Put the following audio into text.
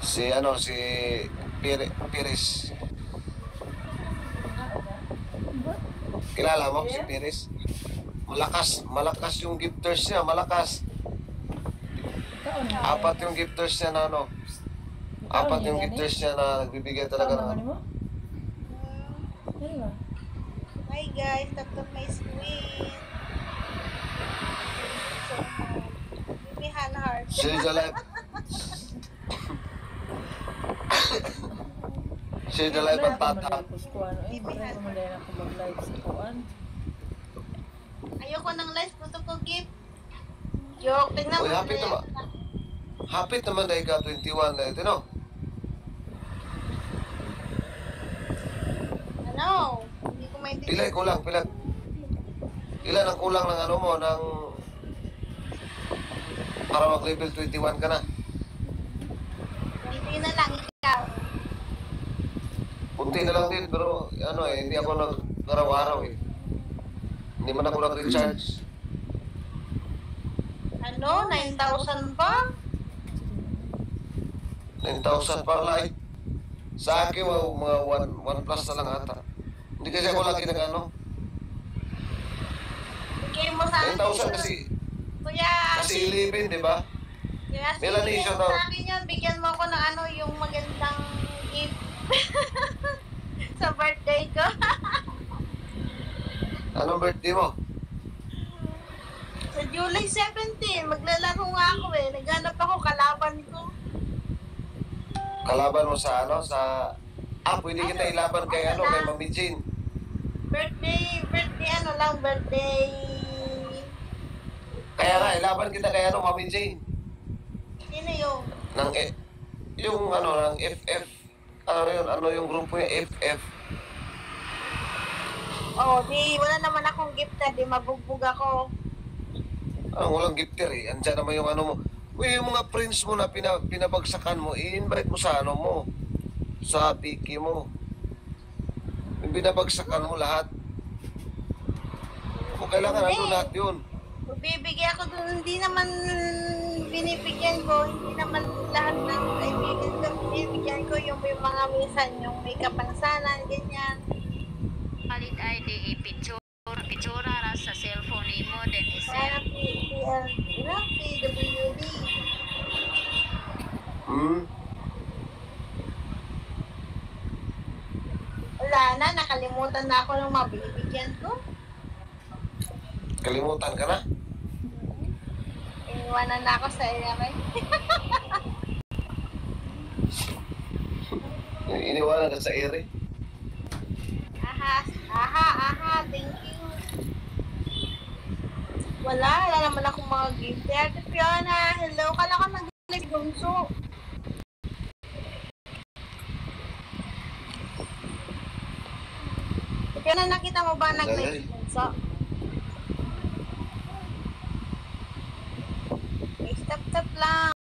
Si Pires. Kilala mo si Pires? Malakas yung gifters niya, malakas. Apat yung gifters niya na ano. Apat yung gifters niya na nagbibigay talaga ng ano. Hi guys, tap my screen. Give me hand heart. She's alive. She's alive at tatap. Ayoko ng live, gusto ko gift. Joke, tingnan mo. Uy, hapit naman dahil ka 21 na ito, no? Ano? Hindi ko maintindihan. Pila. Ilan ang kulang ng ano mo, ng para mag-level 21 ka na? Hindi na lang ikaw. Punti na lang din, pero ano hindi ako nag-araw-araw eh. Hindi man ako nag-recharge. Ano? 9,000 pa? 9,000 para like. Sa akin, mga 1 plus na lang ata. Hindi kasi ako lagi nag-ano. Bigay mo sa akin. 9,000 Kuya, kasi 11, di ba? Kuya, Melanie, sige, shout out. sa akin yun, bigyan mo ako ng ano, yung magandang gift. Sa birthday ko. Anong birthday mo? Sa July 17, maglalaro nga ako eh. Naghanap ako, kalaban ko. Kalaban mo sa ano? Pwede kita ilaban kay ano, kay Mami Jane. Birthday, birthday. Kaya nga, ilaban kita kay ano, Mami Jane. Sino yung? Yung ano, ng FF. Ano yung grupo niya, FF. Oh, wala naman akong gift na, di mabugbog ako. Walang gifter eh. Andiyan naman yung ano mo. Uy, yung mga friends mo na pinabagsakan mo, i-invite mo sa ano mo. Sa piki mo. Yung pinabagsakan mo lahat. Kung kailangan ano lahat yun. Bibigyan ako doon, hindi naman binibigyan ko, hindi naman lahat ng kaibigan ko, binibigyan ko yung may mga minsan, yung may kapansanan, ganyan. Palit ID pictura ra sa cellphone mo then Parang PWD. Wala na, nakalimutan na ako ng mabibigyan ko. Kalimutan ka na? Iniwanan na ako sa LMI. Iniwanan ka sa ere. Aha, thank you. Wala naman akong mga gift. Ate Fiona, hello. Kala ka nag-live bunso. Fiona, nakita mo ba nag-live bunso? Stop lang.